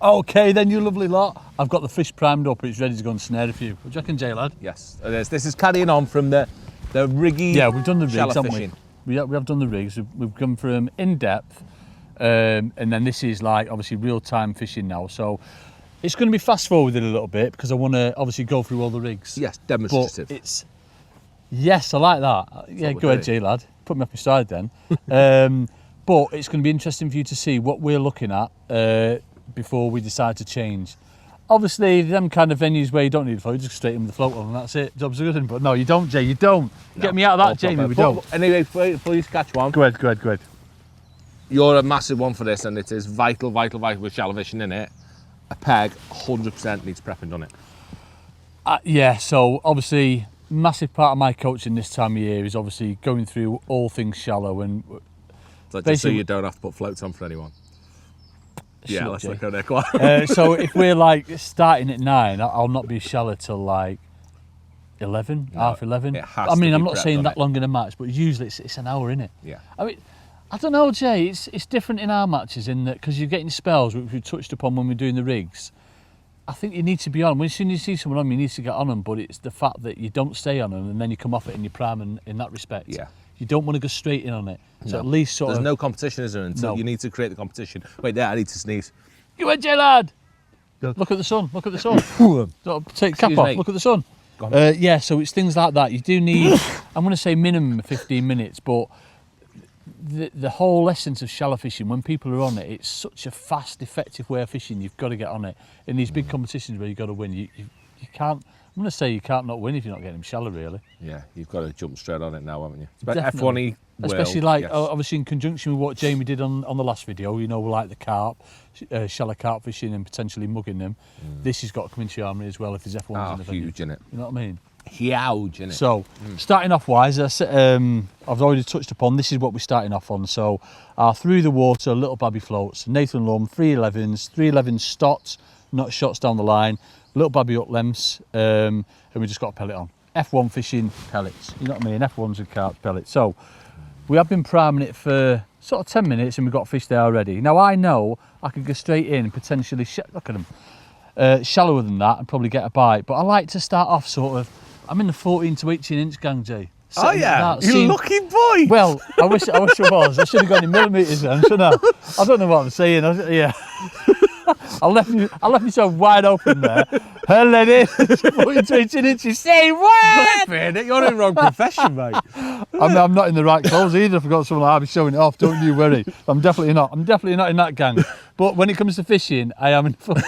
Okay, then, you lovely lot. I've got the fish primed up. It's ready to go and snare a few. What do you reckon, Jay, lad? Yes, it is. This is carrying on from the riggy. Yeah, we've done the rigs, shallow haven't fishing. we? We have done the rigs. We've come from in depth, and then this is like obviously real time fishing now. So it's going to be fast forwarded a little bit because I want to obviously go through all the rigs. Yes, demonstrative. But yes, I like that. Yeah, go ahead, Jay, lad. Put me up your side then. But it's going to be interesting for you to see what we're looking at before we decide to change. Obviously, them kind of venues where you don't need a float, you just straight in with the float on and that's it. Job's good. But no, you don't, Jay, you don't. No, get me out of that, Jamie, we don't. Anyway, before you catch one. Go ahead. You're a massive one for this, and it is vital with shallow fishing in it. A peg 100% needs prepping on it. Yeah, so obviously, massive part of my coaching this time of year is obviously going through all things shallow and so just so you don't have to put floats on for anyone. Yeah, let's not go there quite. So if we're like starting at 9, I'll not be shallow till like 11, half 11. I mean, I'm not saying that long in a match, but usually it's an hour, innit? Yeah. I mean, I don't know, Jay, it's different in our matches in that because you're getting spells, which we touched upon when we're doing the rigs. I think you need to be on. As soon as you see someone on, you need to get on them, but it's the fact that you don't stay on them and then you come off it and you prime in that respect. Yeah. You don't want to go straight in on it. So at least There's no competition, is there? Until you need to create the competition. Wait, there, I need to sneeze. You went, Jay, lad. Look at the sun. Take cap off. Look at the sun. Yeah, so it's things like that. You do need, I'm going to say minimum 15 minutes, but the whole essence of shallow fishing, when people are on it, it's such a fast, effective way of fishing. You've got to get on it. In these big competitions where you've got to win, you can't, I'm going to say you can't not win if you're not getting them shallow, really. Yeah, you've got to jump straight on it now, haven't you? Definitely. F1E, especially obviously in conjunction with what Jamie did on the last video, you know, like the carp, shallow carp fishing and potentially mugging them. This has got to come into your armoury as well if there's F1s in the venue. Huge, innit? You know what I mean? Huge, innit? So, starting off wise, I've already touched upon, this is what we're starting off on. So, through the water, little babby floats, Nathan Lum, 311 stots, not shots down the line, little babby up lengths, and we just got a pellet on. F1 fishing pellets, you know what I mean? F1s and carp pellets. So, we have been priming it for sort of 10 minutes and we've got fish there already. Now, I know I could go straight in and potentially, look at them, shallower than that and probably get a bite. But I like to start off sort of, I'm in the 14 to 18 inch gang, Jay. Oh yeah, you lucky boy. Well, I wish I was. I should have gone in millimetres then, shouldn't I? I don't know what I'm saying. Yeah. I left myself wide open there. Her led in, 14 to 18 inches. Say what? You're in the wrong profession, mate. I'm not in the right clothes either. If I got someone like I'll be showing it off. Don't you worry. I'm definitely not in that gang. But when it comes to fishing, I am in the 14.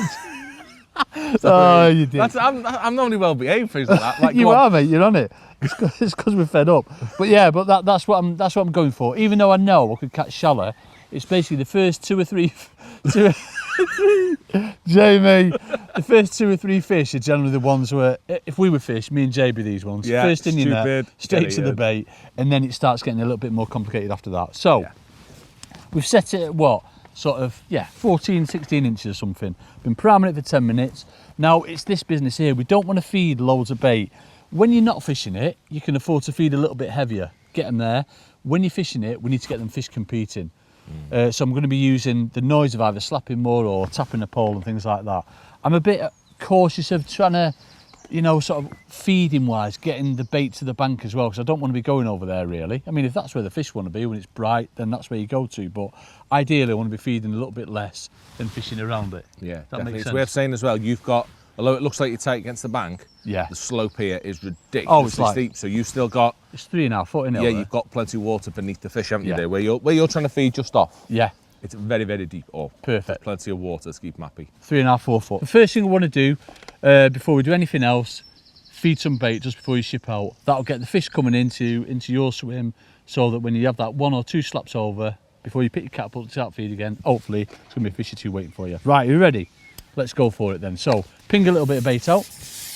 Oh, you did. I'm normally well behaved for that. Like, you are, mate. You're on it. It's because we're fed up. But yeah, that's what I'm going for. Even though I know I could catch shallow, it's basically the first two or three. Jamie, the first 2 or 3 fish are generally the ones where, if we were fish, me and Jay be these ones. Yeah, first in your net, straight to the bait, and then it starts getting a little bit more complicated after that. So, we've set it at what? Sort of, 14, 16 inches or something. Been priming it for 10 minutes. Now, it's this business here. We don't want to feed loads of bait. When you're not fishing it, you can afford to feed a little bit heavier. Get them there. When you're fishing it, we need to get them fish competing. So I'm going to be using the noise of either slapping more or tapping a pole and things like that. I'm a bit cautious of trying to, sort of feeding wise, getting the bait to the bank as well, because I don't want to be going over there really. I mean, if that's where the fish want to be when it's bright, then that's where you go to. But ideally, I want to be feeding a little bit less than fishing around it. Yeah, that makes sense. It's worth saying as well, you've got, although it looks like you're tight against the bank, the slope here is ridiculously steep. So you've still got... It's 3.5 foot in it. Yeah, you've got plenty of water beneath the fish, haven't you, there? Where you're trying to feed just off. Yeah. It's very, very deep. Perfect. Plenty of water to keep them happy. 3.5, 4 foot. The first thing I want to do, before we do anything else, feed some bait just before you ship out. That'll get the fish coming into your swim, so that when you have that 1 or 2 slaps over, before you pick your catapult to feed again, hopefully it's going to be a fish or 2 waiting for you. Right, you ready? Let's go for it then. So, ping a little bit of bait out.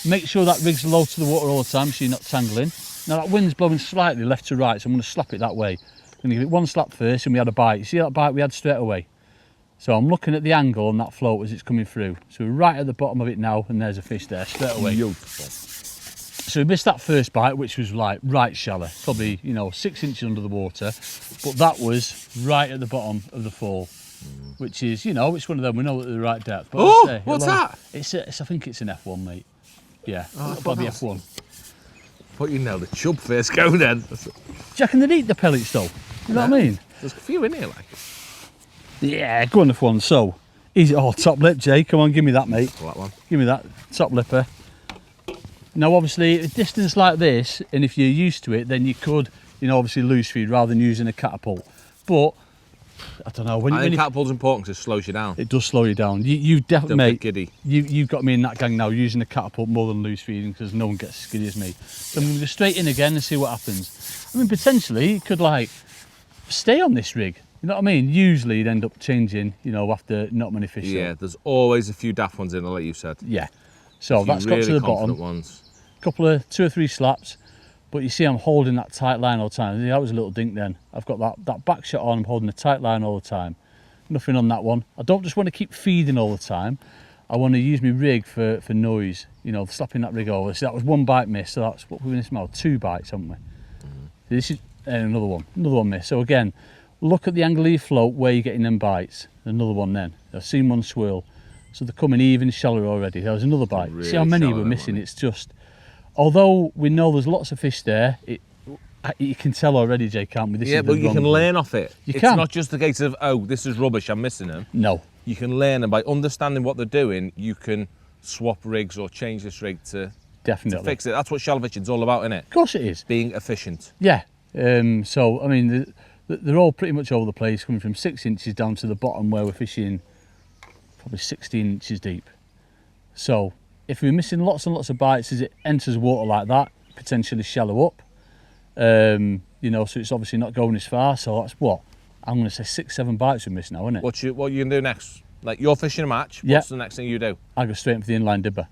Make sure that rig's low to the water all the time so you're not tangling. Now that wind's blowing slightly left to right, so I'm going to slap it that way. I'm going to give it 1 slap first and we had a bite. You see that bite we had straight away? So I'm looking at the angle on that float as it's coming through. So we're right at the bottom of it now and there's a fish there straight away. Beautiful. So we missed that first bite, which was like right shallow, probably 6 inches under the water, but that was right at the bottom of the fall. which is, you know, it's one of them, we know at the right depth. But Oh, say, what's that? I think it's an F1, mate. Yeah, Oh, it'll probably F1. But you nailed the chub first go then. Do you reckon they'd eat the pellets though? You know what I mean? There's a few in here, like. Yeah, go on F1. So, easy. Oh, top lip, Jay. Come on, give me that, mate. That one. Give me that top lipper. Now, obviously, a distance like this, and if you're used to it, then you could, you know, obviously loose feed rather than using a catapult. But I don't know. I think catapult's important because it slows you down. it does slow you down. You definitely, Don't get mate. giddy. You've got me in that gang now, using a catapult more than loose feeding because no one gets as giddy as me. So I'm going to go straight in again and see what happens. I mean, potentially it could like stay on this rig. You know what I mean? Usually you'd end up changing, you know, after not many fish. Yeah, there's always a few daft ones in there, like you said. Yeah. So that's really got to the confident bottom. Ones. Couple of 2 or 3 slaps, but you see I'm holding that tight line all the time. That was a little dink then. I've got that back shot on, I'm holding a tight line all the time. Nothing on that one. I don't just want to keep feeding all the time. I want to use my rig for noise, you know, slapping that rig over. So that was 1 bite miss, so that's what we're going to smell, 2 bites, haven't we? This is another one miss. So again, look at the angle of your float where you're getting them bites. Another one then. I've seen one swirl. So they're coming even shallower already. There was another bite. Really see how many shallow, we're missing? wasn't it? It's just, although we know there's lots of fish there, you can tell already, Jay, can't we? This Yeah, is the but you wrong can one. learn off it. You It's can. not just a case of, oh, this is rubbish, I'm missing them. No. You can learn, and by understanding what they're doing, you can swap rigs or change this rig to Definitely. fix it. That's what shell fishing's all about, isn't it? Of course it is. Being efficient. Yeah. So, I mean, they're all pretty much over the place, coming from 6 inches down to the bottom where we're fishing probably 16 inches deep. So, if we're missing lots and lots of bites as it enters water like that, potentially shallow up, you know, so it's obviously not going as far. So that's what? I'm going to say 6, 7 bites we miss now, isn't it? What you going to do next? Like, you're fishing a match, Yeah. what's the next thing you do? I'd go straight in for the inline dibber.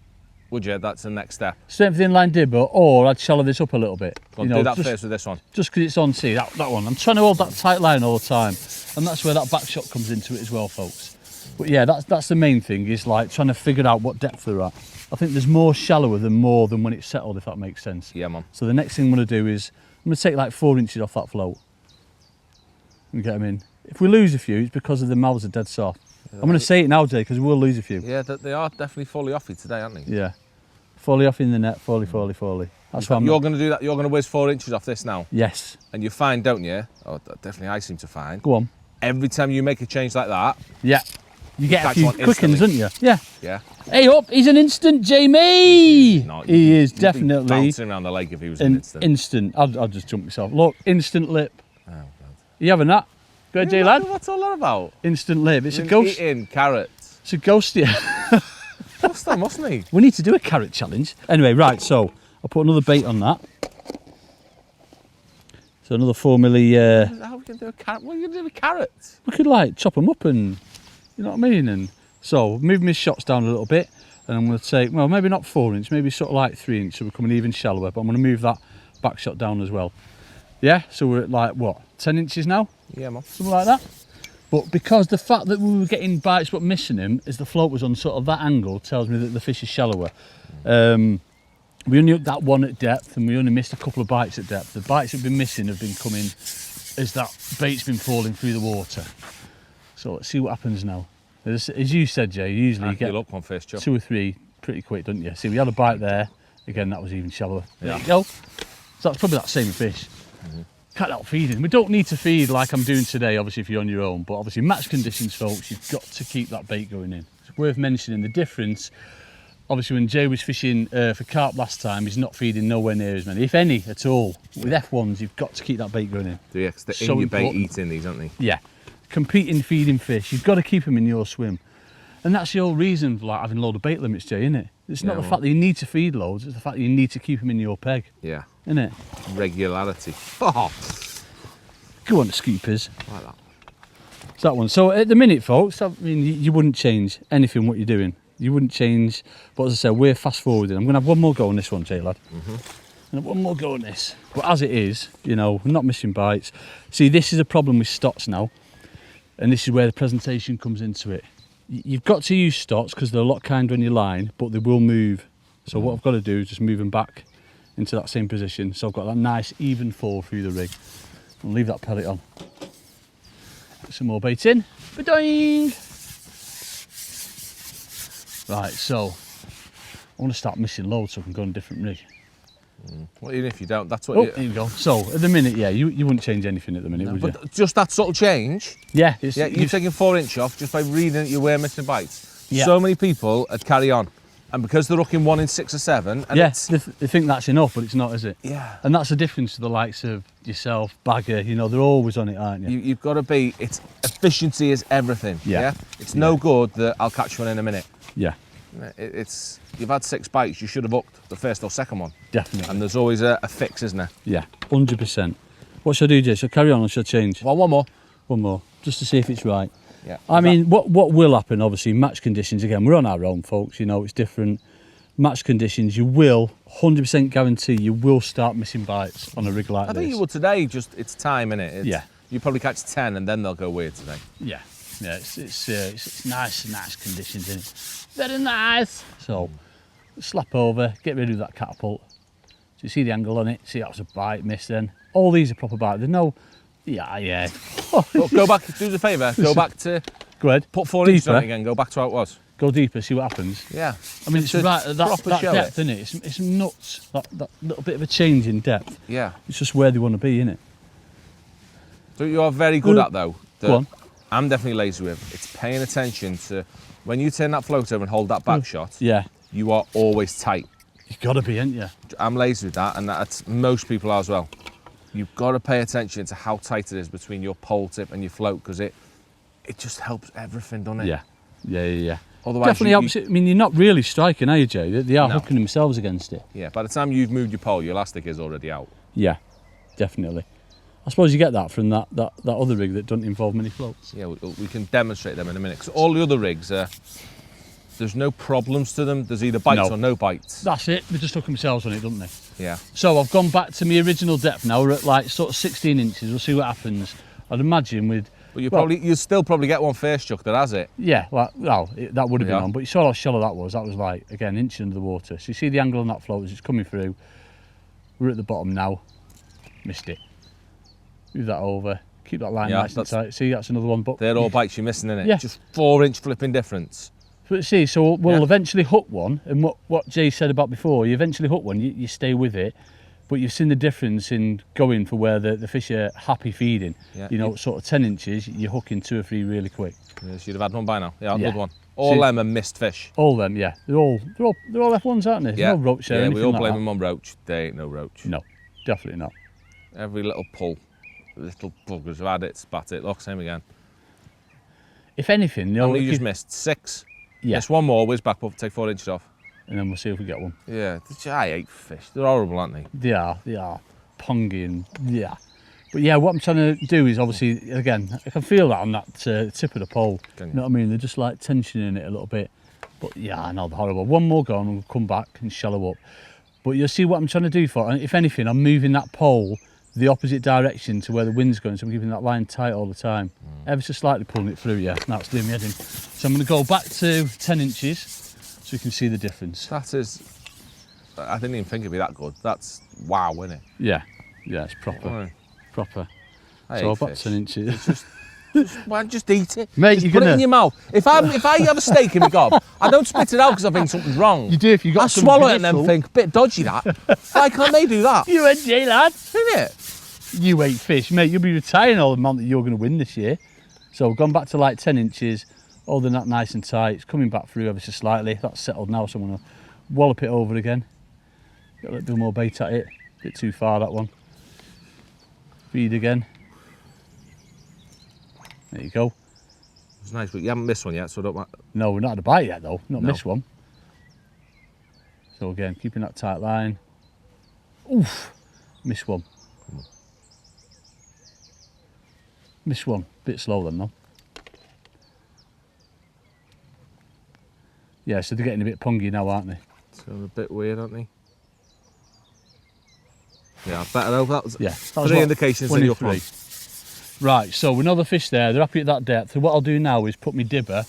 Would you? That's the next step. Straight in for the inline dibber, or I'd shallow this up a little bit. Go on, you know, do that just, first with this one. Just because it's on sea, that one. I'm trying to hold that tight line all the time. And that's where that back shot comes into it as well, folks. But yeah, that's the main thing, is like trying to figure out what depth they're at. I think there's more shallower than when it's settled, if that makes sense. Yeah, man. So the next thing I'm going to do is, I'm going to take like 4 inches off that float and get them in. If we lose a few, it's because of the mouths are dead soft. I'm going to say it now, Jay, because we'll lose a few. Yeah, they are definitely fully offy today, aren't they? Yeah. Fully off in the net, fully. That's what You're going to do that. You're going to whiz 4 inches off this now. Yes. And you find, don't you? Oh, definitely I seem to find. Go on. Every time you make a change like that, Yeah. You get a catch few one quickens, don't you? Yeah. yeah. Hey up, he's an instant Jamie! No, He is you'd be definitely bouncing around the lake if he was an an instant. instant. I'll just jump myself. Look, instant lip. Oh, God. You having that? Go ahead, Jay lad. What's all that about? Instant lip. It's a Been ghost. Eating carrots. It's a ghost. Yeah. What's that, mustn't he? We need to do a carrot challenge. Anyway, right. So I'll put another bait on that. So another 4 milli. How are we going to do a carrot? What are you going to do with carrots? We could like chop them up and, you know what I mean. And so move my shots down a little bit, and I'm going to take, well, maybe not 4 inch, maybe sort of like 3 inch, so we're coming even shallower. But I'm going to move that back shot down as well. Yeah. So we're at like what, 10 inches now, Yeah, man. something like that. But because the fact that we were getting bites but missing him, as the float was on sort of that angle, tells me that the fish is shallower. We only hooked that one at depth, and we only missed a couple of bites at depth. The bites that have been missing have been coming as that bait's been falling through the water. So let's see what happens now. As you said, Jay, usually you get Look on fish, Joe. 2 or 3 pretty quick, don't you? See, we had a bite there. Again, that was even shallower. There Yeah. you go. So that's probably that same fish. Cut out feeding. We don't need to feed like I'm doing today, obviously, if you're on your own. But obviously, match conditions, folks, you've got to keep that bait going in. It's worth mentioning the difference. Obviously, when Jay was fishing for carp last time, he's not feeding nowhere near as many, if any, at all. With F1s, you've got to keep that bait going in. Yeah, 'cause they're So in your bait important. eating these, aren't they? Yeah. Competing, feeding fish, you've got to keep them in your swim. And that's the whole reason for like having a load of bait limits, Jay, isn't it? It's not Yeah, the well. fact that you need to feed loads, it's the fact that you need to keep them in your peg, Yeah. isn't it? Regularity. Oh, Go on, scoopers. like that. It's that one. So at the minute, folks, I mean, you wouldn't change anything what you're doing. You wouldn't change, but as I said, we're fast forwarding. I'm going to have one more go on this one, Jay, lad. And one more go on this. But as it is, you know, we're not missing bites. See, this is a problem with stots now. And this is where the presentation comes into it. You've got to use stots because they're a lot kinder on your line, but they will move. So what I've got to do is just move them back into that same position. So I've got that nice even fall through the rig. I'll leave that pellet on. Get some more bait in. Ba-doing! Right, so I want to start missing loads so I can go on a different rig. Well, even if you don't, that's what Here we go. So, at the minute, yeah, you wouldn't change anything at the minute, would you? But just that subtle change. Yeah. You're taking 4 inch off just by reading that you were missing bites. Yeah. So many people would carry on. And because they're hooking 1 in 6 or 7. And yeah, they think that's enough, but it's not, is it? Yeah. And that's the difference to the likes of yourself, Bagger, you know, they're always on it, aren't you? You've got to be, efficiency is everything. Yeah. It's no good that I'll catch one in a minute. Yeah. You've had 6 bites, you should have hooked the first or second one. Definitely. And there's always a fix, isn't there? Yeah, 100%. What should I do, Jay? Shall I carry on or should I change? Well, one more. One more, just to see if it's right. Yeah. I mean, what will happen, obviously, match conditions, again, we're on our own, folks, you know, it's different. Match conditions, you will, 100% guarantee, you will start missing bites on a rig like this. I think you will today, just, it's time, innit? Yeah. You probably catch 10 and then they'll go weird today. Yeah. Yeah, it's nice conditions, isn't it? Very nice. So, slap over, get rid of that catapult. So you see the angle on it, see that was a bite, miss then. All these are proper bites, there's no, yeah. Well, go back, do us a favour, go back to, Go ahead. put 4 inches on it again, go back to how it was. Go deeper, see what happens. Yeah. I mean, it's right at that show depth, isn't it? It's nuts, that little bit of a change in depth. Yeah. It's just where they want to be, isn't it? So you are very good at, though, Go on. I'm definitely lazy with, it's paying attention to, when you turn that float over and hold that back shot, Yeah. you are always tight. You've got to be, ain't you? I'm lazy with that, and that's most people are as well. You've got to pay attention to how tight it is between your pole tip and your float, because it just helps everything, doesn't it? Yeah. Otherwise, Definitely helps it. I mean, you're not really striking, are you, Jay? They are No. hooking themselves against it. Yeah, by the time you've moved your pole, your elastic is already out. Yeah, definitely. I suppose you get that from that other rig that doesn't involve many floats. Yeah, we can demonstrate them in a minute, because all the other rigs there's no problems to them. There's either bites or no bites. That's it. They just hook themselves on it, don't they? Yeah. So I've gone back to my original depth now. We're at like sort of 16 inches. We'll see what happens. I'd imagine with... But you'll still probably get one first chuck that has it. Yeah, that would have been Yeah. on. But you saw how shallow that was. That was like, again, an inch under the water. So you see the angle on that float as it's coming through. We're at the bottom now. Missed it. Move that over. Keep that line nice and tight. See, that's another one. But they're all bites you're missing, innit? Yeah. Just 4 inch flipping difference. But see, so we'll eventually hook one. And what Jay said about before, you eventually hook one, you stay with it. But you've seen the difference in going for where the fish are happy feeding. Yeah. You know, sort of 10 inches, you're hooking 2 or 3 really quick. Yes, you'd have had one by now. Yeah, Yeah. good one. All them are missed fish. All them, yeah. They're all F1s, aren't they? There's Yeah. no roach there. Yeah, we all like blame that. them on roach. They ain't no roach. No, definitely not. Every little pull, little buggers have had it, spat it. Look, same again. If anything, How many you just missed? 6. Yeah. Miss one more, whiz back up, take 4 inches off. And then we'll see if we get one. Yeah, I hate fish. They're horrible, aren't they? They are. Pongy and yeah. But yeah, what I'm trying to do is obviously, again, I can feel that on that tip of the pole. Can you? You know what I mean? They're just like tensioning it a little bit. But yeah, I know they're horrible. One more go and we'll come back and shallow up. But you'll see what I'm trying to do for it. If anything, I'm moving that pole the opposite direction to where the wind's going, so I'm keeping that line tight all the time. Ever so slightly pulling it through, yeah. That's doing me head in. So I'm going to go back to 10 inches so you can see the difference. That is, I didn't even think it'd be that good. That's wow, isn't it? Yeah, it's proper. Oh, Proper. I So hate about fish. 10 inches. Just eat it. Mate, just you're put it gonna- in your mouth. If I have a steak in my gob, I don't spit it out because I think something's wrong. You do if you got I some swallow it and then gristle. think, bit dodgy that. Why can't they do that? You and Jay, lad. Isn't it? You ate fish, mate. You'll be retiring all the amount that you're going to win this year. So we've gone back to like 10 inches, holding that nice and tight. It's coming back through ever so slightly. That's settled now, so I'm going to wallop it over again. Got a little bit more bait at it. Bit too far, that one. Feed again. There you go. It's nice, but you haven't missed one yet, so don't mind. No, we're not had a bite yet though. Not No. missed one. So again, keeping that tight line. Oof, missed one. Missed one. Bit slow then though. Yeah, so they're getting a bit pungy now, aren't they? So a bit weird, aren't they? Yeah, better over. That was Yeah. That was 3 what- indications one in in your 3. pond. Right, so we know the fish there, they're happy at that depth. So what I'll do now is put my dibber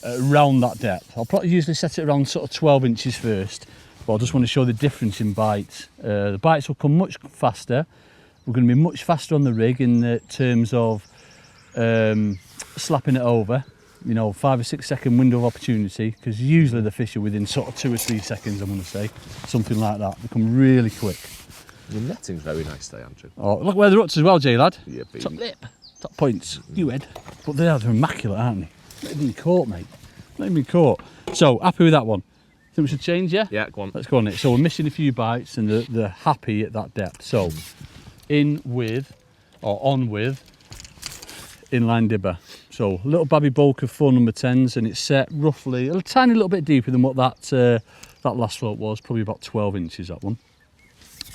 around that depth. I'll probably usually set it around sort of 12 inches first, but I just want to show the difference in bites. The bites will come much faster. We're going to be much faster on the rig in the terms of slapping it over, you know, 5 or 6 second window of opportunity, because usually the fish are within sort of 2 or 3 seconds, I'm going to say, something like that. They come really quick. Your netting's very nice today, Andrew. Oh, look where they're up to as well, Jay lad. Yeah, baby. Top lip, top points, you head. But they're immaculate, aren't they? Not even caught, mate. Not even caught. So, happy with that one. Think we should change, yeah? Yeah, go on. Let's go on it. So we're missing a few bites and they're happy at that depth. So, in with, or on with, inline dibber. So, a little babby bulk of 4 number 10s, and it's set roughly a tiny little bit deeper than what that last float was, probably about 12 inches, that one.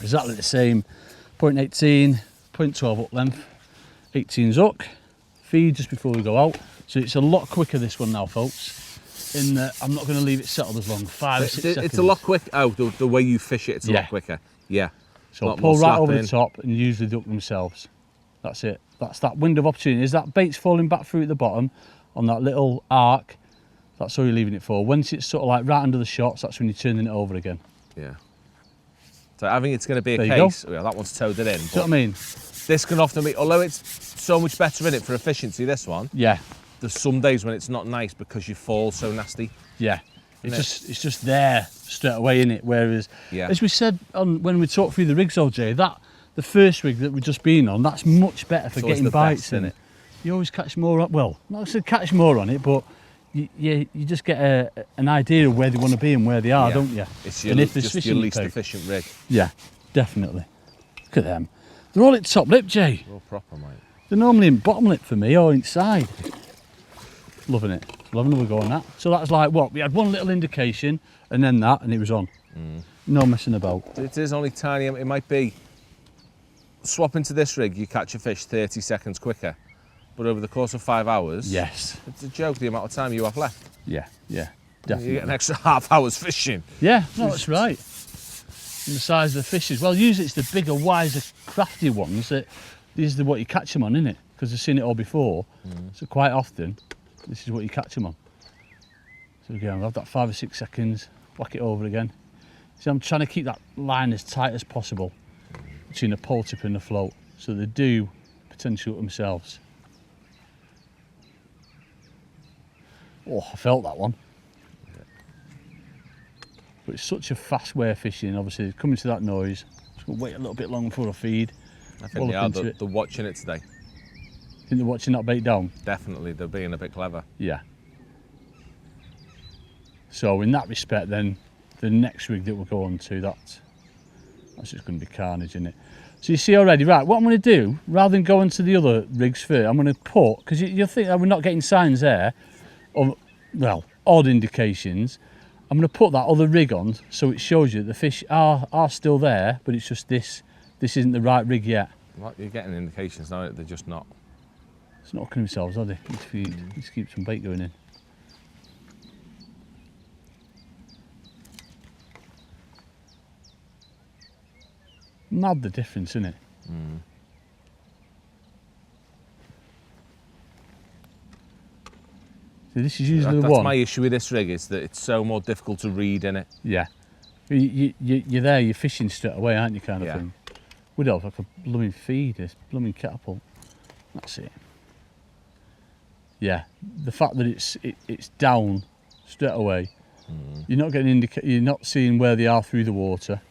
Exactly the same, 0.18, 0.12 up length, 18's hook, feed just before we go out. So it's a lot quicker, this one now, folks. In that I'm not going to leave it settled as long, 5 or 6 seconds. It's a lot quicker. Oh, the way you fish it, it's a lot quicker. Yeah. So pull right over the top and usually duck themselves. That's it. That's that window of opportunity. As that bait's falling back through at the bottom on that little arc, that's all you're leaving it for. Once it's sort of like right under the shots, that's when you're turning it over again. Yeah. So I think it's going to be a case. Yeah, that one's towed it in. Do you know what I mean? This can often be, although it's so much better in it for efficiency, this one. Yeah. There's some days when it's not nice because you fall so nasty. Yeah. It's just there straight away, in it. Whereas, as we said when we talked through the rigs, OJ, the first rig that we've just been on, that's much better for getting bites in it. You always catch more on, well, not to catch more on it, but you just get an idea of where they want to be and where they are, don't you? It's your least efficient rig. Yeah, definitely. Look at them. They're all at top lip, Jay. They're all proper, mate. They're normally in bottom lip for me or inside. Loving it. Loving another go on that. So that's like what? We had one little indication and then that, and it was on. No messing about. It is only tiny. It might be swap into this rig, you catch a fish 30 seconds quicker. But over the course of 5 hours, yes, it's a joke the amount of time you have left. Yeah, definitely. You get an extra half hour's fishing. Yeah, no, that's right. And the size of the fishes. Well, usually it's the bigger, wiser, crafty ones that these are what you catch them on, isn't it? Because I've seen it all before. So quite often, this is what you catch them on. So again, I'll have that 5 or 6 seconds, whack it over again. See, I'm trying to keep that line as tight as possible between the pole tip and the float, so they do potential themselves. Oh, I felt that one. But it's such a fast way of fishing, obviously, coming to that noise. Just going to wait a little bit longer for a feed. I think they're watching it today. Think they're watching that bait down? Definitely, they're being a bit clever. Yeah. So in that respect then, the next rig that we'll go on to, that's just going to be carnage, isn't it? So you see already, right, what I'm going to do, rather than going to the other rigs first, I'm going to put, because you'll think that we're not getting signs there, of, well, odd indications. I'm going to put that other rig on so it shows you the fish are still there, but it's just this isn't the right rig yet. Well, you're getting indications now that they're just not. It's not hooking themselves, are they? Need to feed, need to keep some bait going in. Mad the difference, isn't it? So this is usually the one. That's my issue with this rig, is that it's so more difficult to read in it. Yeah. You're there, you're fishing straight away, aren't you, kind of thing? Would have like a blooming feed, this blooming catapult. That's it. Yeah, the fact that it's down straight away. You're not getting you're not seeing where they are through the water.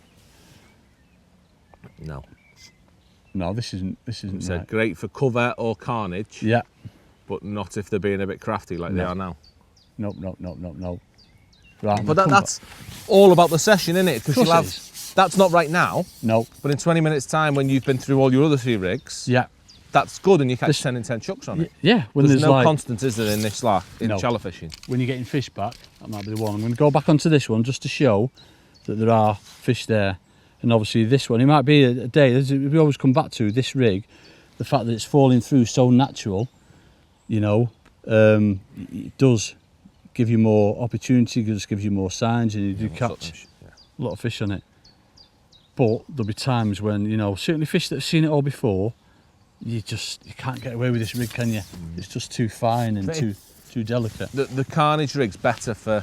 No, this isn't So right. great for cover or carnage. Yeah. But not if they're being a bit crafty like they are now. Nope. Right, but that's all about the session, isn't it? Because that's not right now. No. But in 20 minutes' time, when you've been through all your other 3 rigs, that's good, and you catch 10 and 10 chucks on it. Yeah, when there's no constant, is there, in this shallow fishing? When you're getting fish back, that might be the one. I'm going to go back onto this one just to show that there are fish there. And obviously this one, it might be a day, we always come back to this rig, the fact that it's falling through so natural, you know, it does give you more opportunity, it just gives you more signs, and you do catch a lot of fish on it. But there'll be times when, you know, certainly fish that have seen it all before, you can't get away with this rig, can you? It's just too fine and too delicate. The carnage rig's better for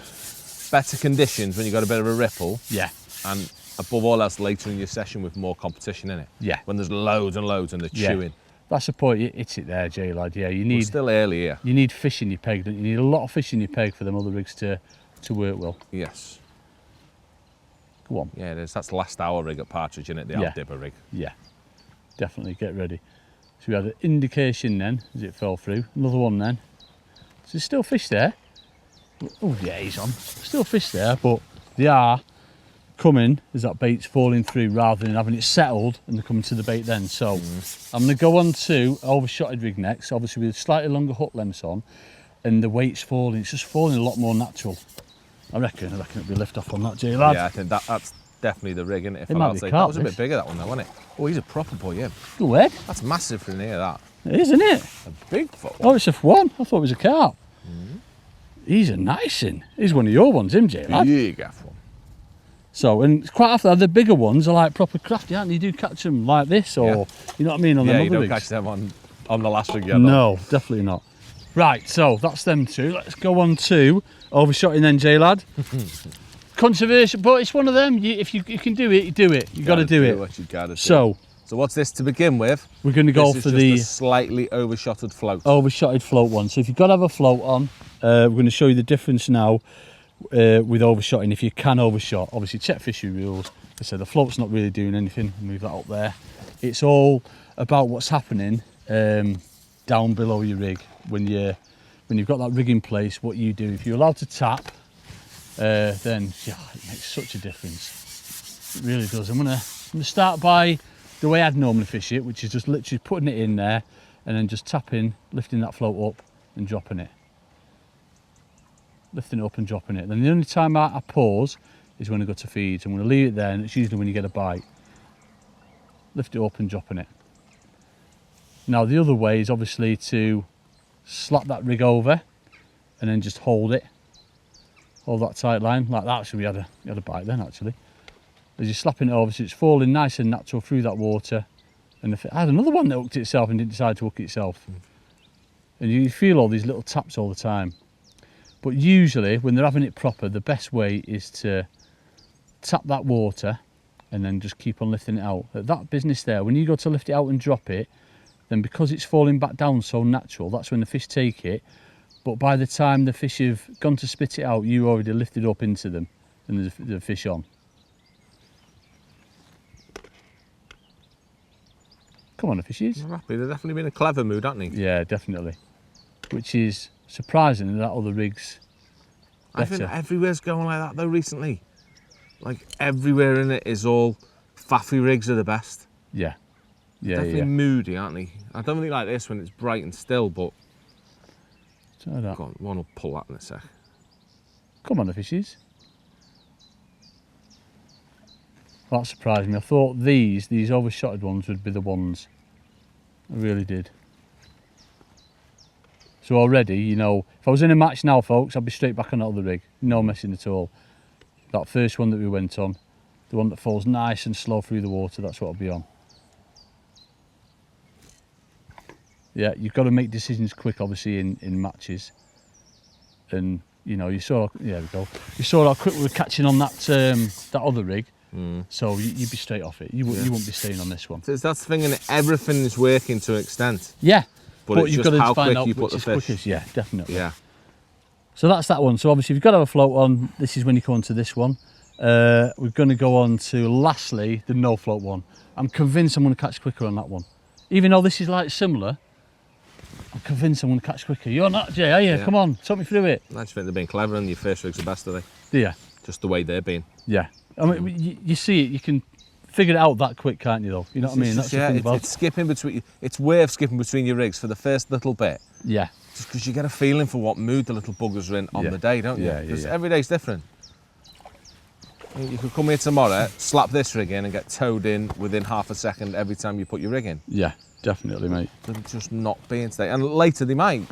better conditions when you've got a bit of a ripple. Yeah. And above all else, later in your session with more competition in it. Yeah. When there's loads and loads and they're chewing. That's the point. You hit it there, Jay lad. Yeah, you We're need still early here. you need fish in your peg. Don't you? You need a lot of fish in your peg for them other rigs to work well. Yes. Go on. Yeah, it is. That's the last hour rig at Partridge, isn't it? The Al Dipper rig. Yeah, definitely get ready. So we had an indication then as it fell through. Another one then. So there's still fish there. Oh yeah, he's on. Still fish there, but they are coming as that bait's falling through rather than having it settled and they're coming to the bait then. So I'm going to go on to overshotted rig next, obviously with slightly longer hook lengths on, and the weight's falling. It's just falling a lot more natural. I reckon it'll be lift off on that, Jay lad. Yeah, I think that's definitely the rig, isn't it? It might be That carp, was a bit bigger, that one though, wasn't it? Oh, he's a proper boy, yeah. Go ahead. That's massive for in here, that. It is, isn't it? A big foot. Oh, it's a one. I thought it was a carp. He's a nice one. He's one of your ones, him, Jay lad. Big gaff one. So, and quite often the bigger ones are like proper crafty, aren't they? You do catch them like this, or you know what I mean, on Yeah, them you other don't rigs. catch them on the last rig yet. No, definitely not. Right, so that's them two. Let's go on to overshotting then, Jay lad. Controversial, but it's one of them. If you can do it, you do it. You got to do it. What you gotta do. So what's this to begin with? we're going to go This for is the just a slightly overshotted float. overshotted float one. So if you've got to have a float on, we're going to show you the difference now with overshotting. If you can overshot, obviously check fishery rules. I said the float's not really doing anything. Move that up there. It's all about what's happening down below your rig when you've got that rig in place. What you do if you're allowed to tap, then yeah, it makes such a difference. It really does. I'm gonna start by the way I'd normally fish it, which is just literally putting it in there and then just tapping, lifting that float up and dropping it. Lifting it up and dropping it. Then the only time I pause is when I go to feed. So I'm going to leave it there, and it's usually when you get a bite. Lift it up and dropping it. Now the other way is obviously to slap that rig over and then just hold it. Hold that tight line like that. So we had a bite then actually. As you're slapping it over, so it's falling nice and natural through that water. And I had another one that hooked itself and didn't decide to hook itself. And you feel all these little taps all the time. But usually when they're having it proper, the best way is to tap that water and then just keep on lifting it out. At that business there, when you go to lift it out and drop it, then because it's falling back down so natural, that's when the fish take it. But by the time the fish have gone to spit it out, you already lifted up into them and there's the fish on. Come on, the fishies. I'm happy. They've definitely been a clever mood, haven't they? Yeah, definitely. Which is surprising that other rigs better. I think everywhere's going like that though recently. Like everywhere in it is all faffy rigs are the best. Yeah. Yeah, Definitely moody, aren't they? I don't really like this when it's bright and still, but Try that. go on, one will pull that in a sec. Come on, the fishies. Well, that surprised me. I thought these overshotted ones would be the ones. I really did. So already, you know, if I was in a match now, folks, I'd be straight back on that other rig. No messing at all. That first one that we went on, the one that falls nice and slow through the water, that's what I'll be on. Yeah, you've got to make decisions quick, obviously, in matches. And, you know, you saw, there we go. You saw how quick we were catching on that that other rig. So you'd be straight off it. You wouldn't be staying on this one. So that's the thing, and everything is working to an extent. Yeah. But it's you've just got to how find quick out you put which the is fish. quickest. Yeah, definitely. Yeah. So that's that one. So obviously, if you've got to have a float on, this is when you come on to this one. We're going to go on to, lastly, the no float one. I'm convinced I'm going to catch quicker on that one. Even though this is like similar, I'm convinced I'm going to catch quicker. You're not, Jay, are you? Yeah. Come on, talk me through it. I just think they've been clever, and your first rigs are best, are they? Yeah. Just the way they've been. Yeah. I mean, you see it, you can figure it out that quick, can't you, though? You know what I mean? That's the thing about it's skipping between. It's worth skipping between your rigs for the first little bit. Yeah. Just because you get a feeling for what mood the little buggers are in on the day, don't you? Yeah, Because yeah. every day's different. You could come here tomorrow, slap this rig in, and get towed in within half a second every time you put your rig in. Yeah, definitely, mate. They're just not being today, and later they might.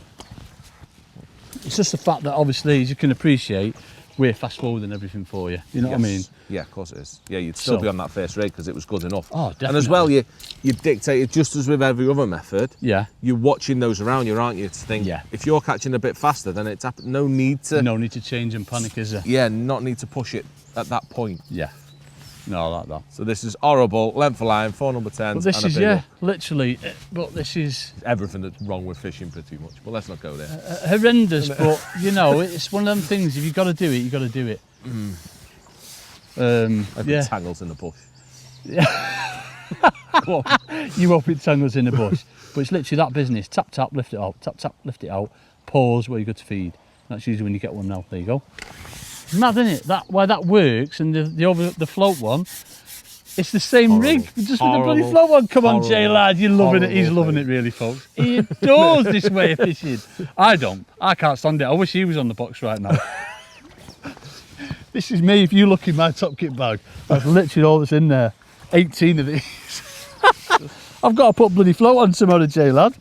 It's just the fact that, obviously, as you can appreciate, we're fast forwarding everything for you. You know what I mean? Yeah, of course it is. Yeah, you'd still So- be on that first rig because it was good enough. Oh, definitely. And as well, you dictate it just as with every other method. Yeah. You're watching those around you, aren't you? To think, Yeah. if you're catching a bit faster, then it's no need to. No need to change and panic, is there? Yeah, not need to push it at that point. Yeah. No, like that. So this is horrible. Length of line, 4 number 10s. But this and is, a big hook. literally, but this is Everything that's wrong with fishing pretty much. But let's not go there. horrendous, but, you know, it's one of them things, if you've got to do it, you've got to do it. Every tangles in the bush. Well, you hope it tangles in the bush. But it's literally that business. Tap, tap, lift it out. Tap, tap, lift it out. Pause where you go to feed. That's usually when you get one now. There you go. It's mad, isn't it? Why that works, and the float one, it's the same rig, just with the bloody float one. Come on, Jay lad, you're loving it. He's loving it, really, folks. He adores this way of fishing. I don't. I can't stand it. I wish he was on the box right now. This is me. If you look in my top kit bag, that's literally all that's in there. 18 of these. I've got to put bloody float on tomorrow, Jay lad.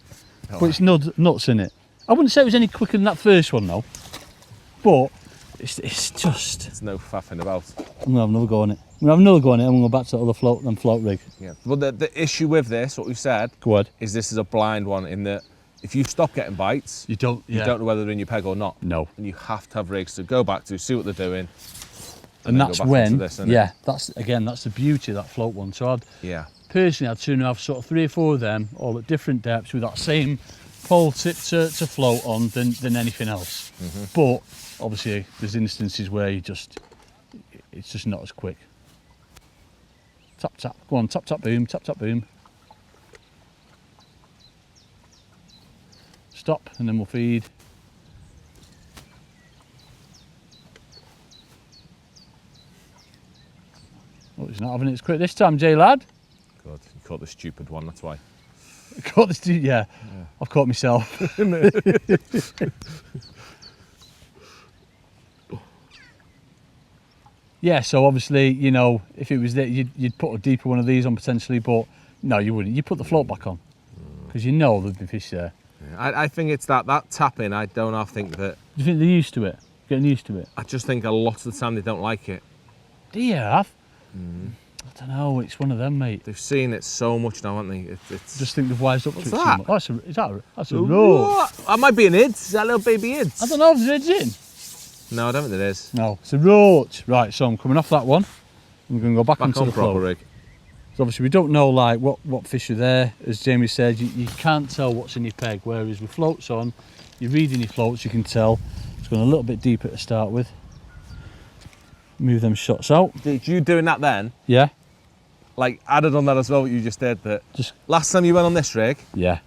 But it's nuts in it. I wouldn't say it was any quicker than that first one, though. But it's just. It's no faffing about. I'm gonna have another go on it. I'm gonna have another go on it, and we'll go back to the other float rig. Yeah. Well, the issue with this, what we said, Go ahead. is this is a blind one in that if you stop getting bites, You don't know whether they're in your peg or not. No. And you have to have rigs to go back to, see what they're doing. And that's when, that's the beauty of that float one. So personally, I'd sooner have sort of 3 or 4 of them, all at different depths, with that same pole tip to float on than anything else. But obviously, there's instances where it's just not as quick. Tap, tap, go on, tap, tap, boom, tap, tap, boom. Stop, and then we'll feed. Oh, he's not having it as quick this time, Jay lad. God, you caught the stupid one, that's why. Caught this, yeah. I've caught myself. Yeah, so obviously, you know, if it was there, you'd put a deeper one of these on potentially, but no, you wouldn't. You put the float back on because you know there'd be fish there. Yeah, I think it's that tapping. I don't half think that. Do you think they're used to it? Getting used to it? I just think a lot of the time they don't like it. Do you have? I don't know. It's one of them, mate. They've seen it so much now, haven't they? It's just think they've wised up to it. That? That's a roach. That might be an id. Is that little baby ids? I don't know if there's in. No, I don't think there is. No, it's a roach. Right, so I'm coming off that one. I'm going to go back onto the proper float. rig. So obviously we don't know like what fish are there. As Jamie said, you can't tell what's in your peg, whereas with floats on, you're reading your floats, you can tell. It's going a little bit deeper to start with. Move them shots out. Did you doing that then? Yeah. Like added on that as well, what you just did, that last time you went on this rig,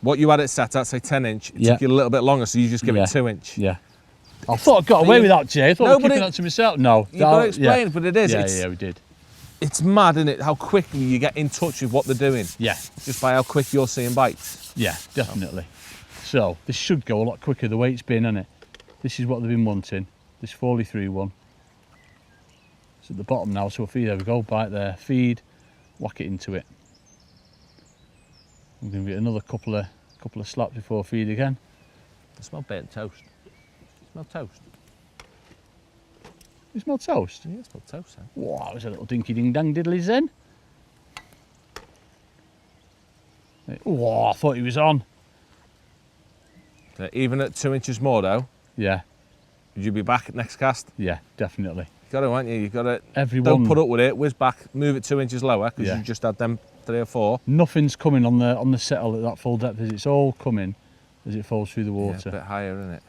what you had it set at, say 10 inch, it took you a little bit longer, so you just give it 2 inch. Yeah. I thought I got away with that, Jay. I thought I was keeping that to myself. No. You've got to explain, but it is. Yeah, we did. It's mad, isn't it, how quickly you get in touch with what they're doing. Yeah. Just by how quick you're seeing bites. Yeah, definitely. So this should go a lot quicker the way it's been, hasn't it? This is what they've been wanting. This 43 one. It's at the bottom now, so we'll feed. There we go, bite there, feed, whack it into it. I'm going to get another couple of slaps before feed again. I smell burnt toast. Smell toast. You smell toast? Yeah, it smell toast. Huh? Wow, that was a little dinky ding dang diddlies then. Oh, I thought he was on. So even at 2 inches more though. Yeah. Would you be back at next cast? Yeah, definitely. You got to, aren't you? You got to. Everyone. Don't put up with it. Whiz back. Move it 2 inches lower because you just had them 3 or 4. Nothing's coming on the settle at that full depth. It's all coming as it falls through the water. Yeah, a bit higher, isn't it?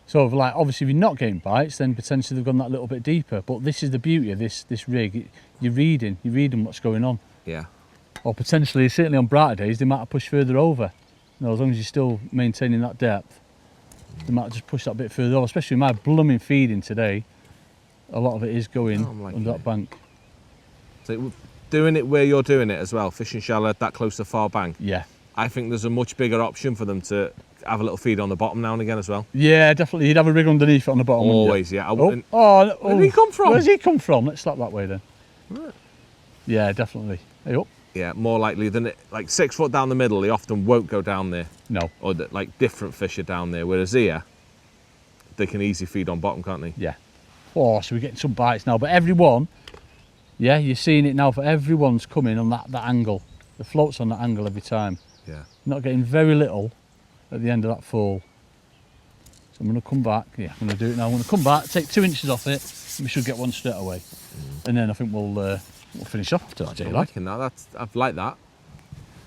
So, like, obviously, if you're not getting bites, then potentially they've gone that little bit deeper. But this is the beauty of this rig. You're reading what's going on. Yeah. Or potentially, certainly on brighter days, they might have pushed further over. You know, as long as you're still maintaining that depth, they might just push that bit further over. Especially with my blooming feeding today, a lot of it is going under that bank. So doing it where you're doing it as well, fishing shallow, that close to far bank. Yeah. I think there's a much bigger option for them to have a little feed on the bottom now and again as well. Yeah, definitely. You'd have a rig underneath it on the bottom. Always, yeah. Where did he come from? Where's he come from? Let's slap that way then. Right. Yeah, definitely. Hey up. Yeah, more likely than it. Like 6 foot down the middle, they often won't go down there. No. Or like different fish are down there, whereas here, they can easily feed on bottom, can't they? Yeah. Oh, so we're getting some bites now, but everyone, yeah, you're seeing it now. For everyone's coming on that angle. The float's on that angle every time. Yeah. Not getting very little at the end of that fall. So I'm going to come back. Yeah, I'm going to do it now. I'm going to come back, take 2 inches off it, We should get one straight away. And then I think we'll finish off after that, Jay. I'm liking that. I've liked that.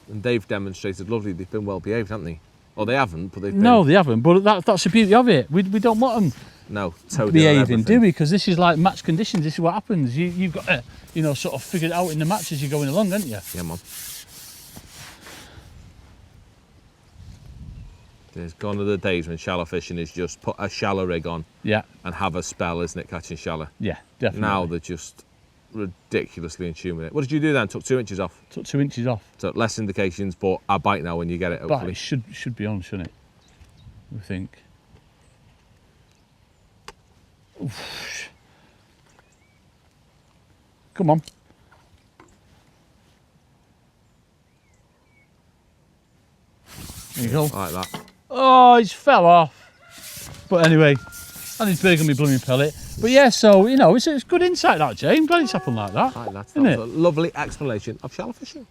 And they've demonstrated lovely. They've been well behaved, haven't they? Or they haven't, but they've been... No, they haven't. But that's the beauty of it. We don't want them behaving, do we? Because this is like match conditions. This is what happens. You've got to, you know, sort of figure it out in the match as you're going along, haven't you? Yeah, man. There's gone are the days when shallow fishing is just put a shallow rig on, and have a spell, isn't it, catching shallow? Yeah, definitely. Now they're just ridiculously in tune with it. What did you do then? Took 2 inches off? Took 2 inches off. So less indications, but a bite now when you get it, hopefully. But it should be on, shouldn't it? I think. Oof. Come on. There you go. Like that. Oh, he's fell off. But anyway, and he's big on my blooming pellet. But yeah, so, you know, it's good insight, that, Jay. I'm glad it's happened like that. Like that. That was a lovely explanation of shallow fishing.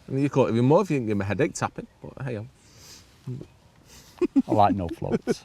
And you caught even more if you can give him a headache tapping. But hey, I like no floats.